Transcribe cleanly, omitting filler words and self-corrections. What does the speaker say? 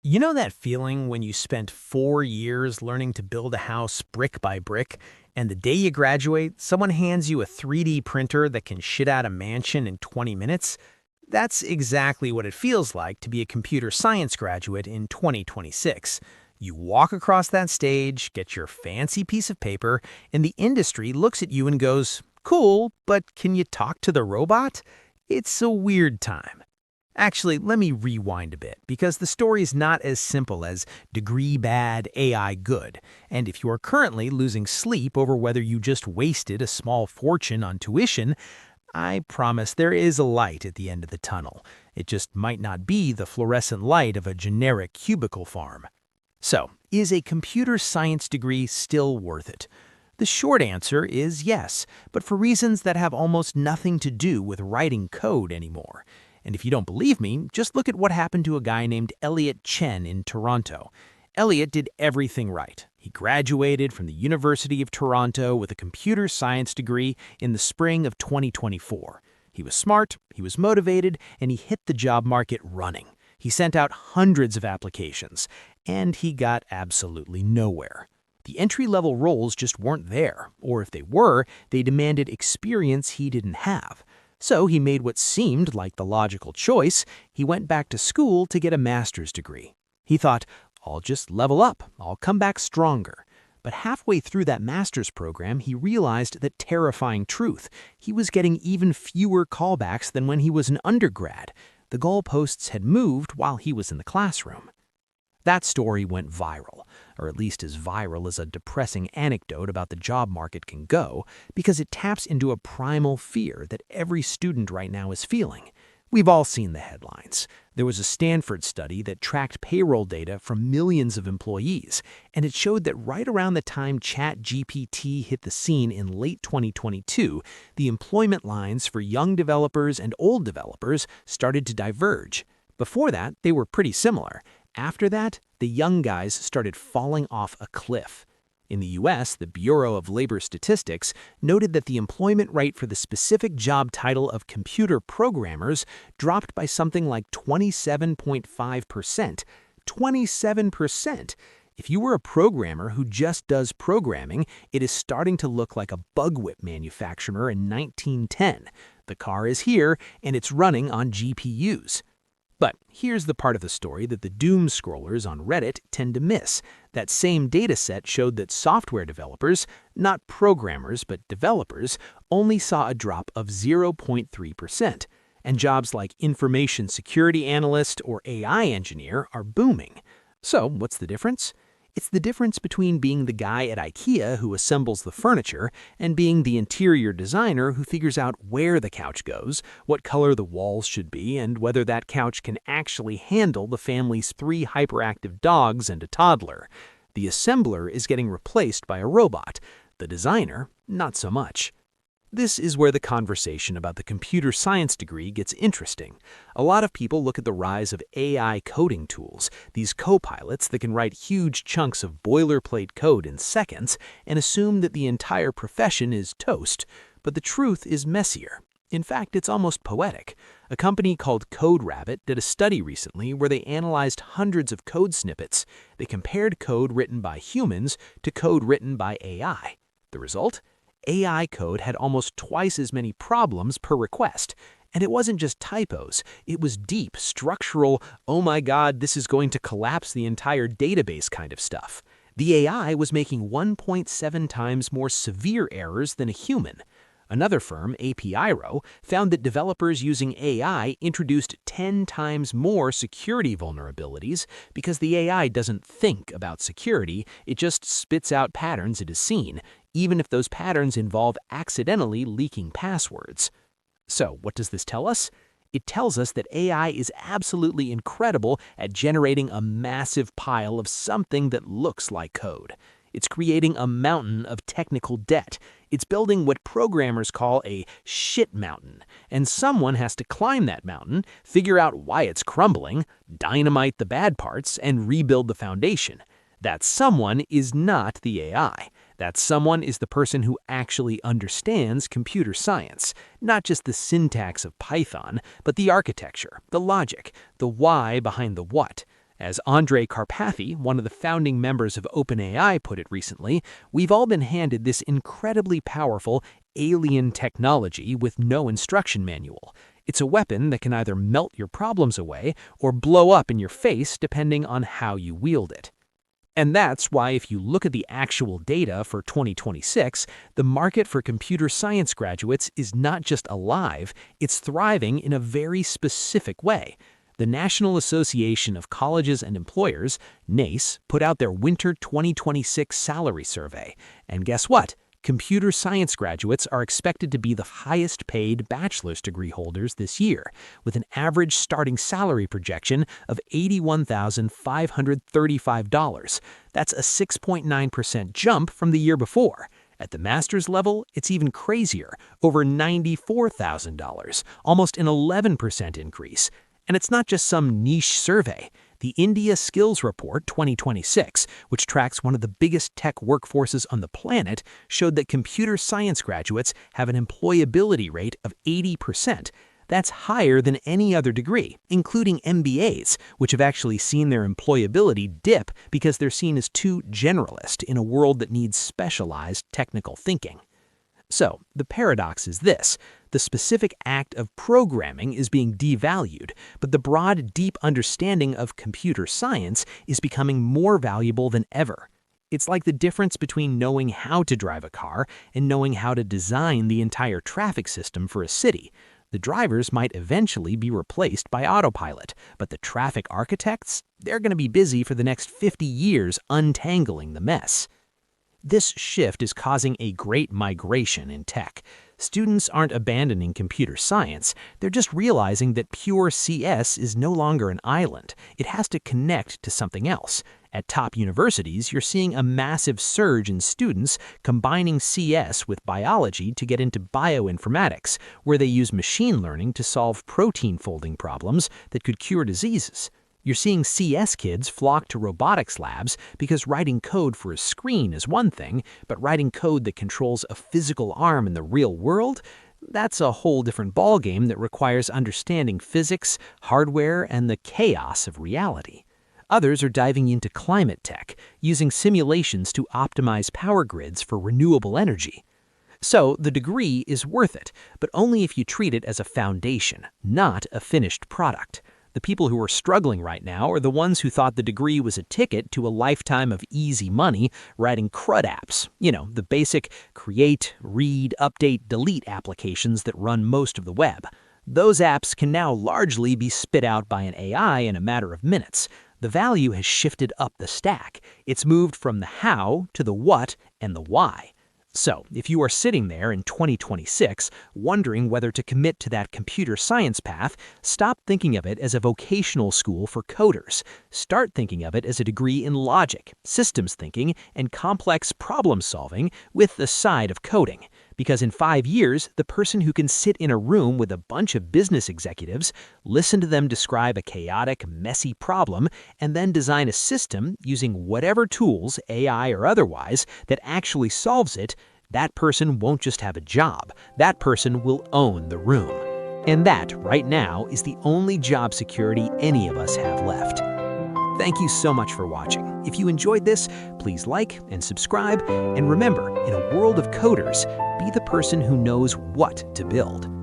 You know that feeling when you spent 4 years learning to build a house brick by brick, and the day you graduate, someone hands you a 3D printer that can shit out a mansion in 20 minutes? That's exactly what it feels like to be a computer science graduate in 2026. You walk across that stage, get your fancy piece of paper, and the industry looks at you and goes, "Cool, but can you talk to the robot?" It's a weird time. Actually, let me rewind a bit, because the story is not as simple as degree bad, AI good. And if you are currently losing sleep over whether you just wasted a small fortune on tuition, I promise there is a light at the end of the tunnel. It just might not be the fluorescent light of a generic cubicle farm. So, is a computer science degree still worth it? The short answer is yes, but for reasons that have almost nothing to do with writing code anymore. And if you don't believe me, just look at what happened to a guy named Elliot Chen in Toronto. Elliot did everything right. He graduated from the University of Toronto with a computer science degree in the spring of 2024. He was smart, he was motivated, and he hit the job market running. He sent out hundreds of applications, and he got absolutely nowhere. The entry-level roles just weren't there, or if they were, they demanded experience he didn't have. So he made what seemed like the logical choice. He went back to school to get a master's degree. He thought, I'll just level up, I'll come back stronger. But halfway through that master's program, he realized that terrifying truth. He was getting even fewer callbacks than when he was an undergrad. The goalposts had moved while he was in the classroom. That story went viral, or at least as viral as a depressing anecdote about the job market can go, because it taps into a primal fear that every student right now is feeling. We've all seen the headlines. There was a Stanford study that tracked payroll data from millions of employees, and it showed that right around the time ChatGPT hit the scene in late 2022, the employment lines for young developers and old developers started to diverge. Before that, they were pretty similar. After that, the young guys started falling off a cliff. In the US, the Bureau of Labor Statistics noted that the employment rate for the specific job title of computer programmers dropped by something like 27.5%. 27%! If you were a programmer who just does programming, it is starting to look like a bug whip manufacturer in 1910. The car is here, and it's running on GPUs. But here's the part of the story that the doom scrollers on Reddit tend to miss. That same dataset showed that software developers, not programmers but developers, only saw a drop of 0.3%. And jobs like information security analyst or AI engineer are booming. So what's the difference? It's the difference between being the guy at IKEA who assembles the furniture and being the interior designer who figures out where the couch goes, what color the walls should be, and whether that couch can actually handle the family's 3 hyperactive dogs and a toddler. The assembler is getting replaced by a robot. The designer, not so much. This is where the conversation about the computer science degree gets interesting. A lot of people look at the rise of AI coding tools, these co-pilots that can write huge chunks of boilerplate code in seconds, and assume that the entire profession is toast. But the truth is messier. In fact, it's almost poetic. A company called CodeRabbit did a study recently where they analyzed hundreds of code snippets. They compared code written by humans to code written by AI. The result? AI code had almost twice as many problems per request. And it wasn't just typos. It was deep, structural, oh my god, this is going to collapse the entire database kind of stuff. The AI was making 1.7 times more severe errors than a human. Another firm, APIRO, found that developers using AI introduced 10 times more security vulnerabilities because the AI doesn't think about security, it just spits out patterns it has seen, even if those patterns involve accidentally leaking passwords. So, what does this tell us? It tells us that AI is absolutely incredible at generating a massive pile of something that looks like code. It's creating a mountain of technical debt. It's building what programmers call a shit mountain, and someone has to climb that mountain, figure out why it's crumbling, dynamite the bad parts, and rebuild the foundation. That someone is not the AI. That someone is the person who actually understands computer science, not just the syntax of Python, but the architecture, the logic, the why behind the what. As Andrej Karpathy, one of the founding members of OpenAI, put it recently, we've all been handed this incredibly powerful alien technology with no instruction manual. It's a weapon that can either melt your problems away or blow up in your face depending on how you wield it. And that's why if you look at the actual data for 2026, the market for computer science graduates is not just alive, it's thriving in a very specific way. The National Association of Colleges and Employers, NACE, put out their Winter 2026 salary survey. And guess what? Computer science graduates are expected to be the highest paid bachelor's degree holders this year, with an average starting salary projection of $81,535. That's a 6.9% jump from the year before. At the master's level, it's even crazier, over $94,000, almost an 11% increase. And it's not just some niche survey. The India Skills Report 2026, which tracks one of the biggest tech workforces on the planet, showed that computer science graduates have an employability rate of 80%. That's higher than any other degree, including MBAs, which have actually seen their employability dip because they're seen as too generalist in a world that needs specialized technical thinking. So, the paradox is this. The specific act of programming is being devalued, but the broad, deep understanding of computer science is becoming more valuable than ever. It's like the difference between knowing how to drive a car and knowing how to design the entire traffic system for a city. The drivers might eventually be replaced by autopilot, but the traffic architects, they're going to be busy for the next 50 years untangling the mess. This shift is causing a great migration in tech. Students aren't abandoning computer science, they're just realizing that pure CS is no longer an island. It has to connect to something else. At top universities, you're seeing a massive surge in students combining CS with biology to get into bioinformatics, where they use machine learning to solve protein folding problems that could cure diseases. You're seeing CS kids flock to robotics labs because writing code for a screen is one thing, but writing code that controls a physical arm in the real world? That's a whole different ballgame that requires understanding physics, hardware, and the chaos of reality. Others are diving into climate tech, using simulations to optimize power grids for renewable energy. So the degree is worth it, but only if you treat it as a foundation, not a finished product. The people who are struggling right now are the ones who thought the degree was a ticket to a lifetime of easy money writing CRUD apps. You know, the basic create, read, update, delete applications that run most of the web. Those apps can now largely be spit out by an AI in a matter of minutes. The value has shifted up the stack. It's moved from the how to the what and the why. So, if you are sitting there in 2026 wondering whether to commit to that computer science path, stop thinking of it as a vocational school for coders. Start thinking of it as a degree in logic, systems thinking, and complex problem solving with the side of coding. Because in 5 years, the person who can sit in a room with a bunch of business executives, listen to them describe a chaotic, messy problem, and then design a system using whatever tools, AI or otherwise, that actually solves it, that person won't just have a job. That person will own the room. And that, right now, is the only job security any of us have left. Thank you so much for watching. If you enjoyed this, please like and subscribe. And remember, in a world of coders, be the person who knows what to build.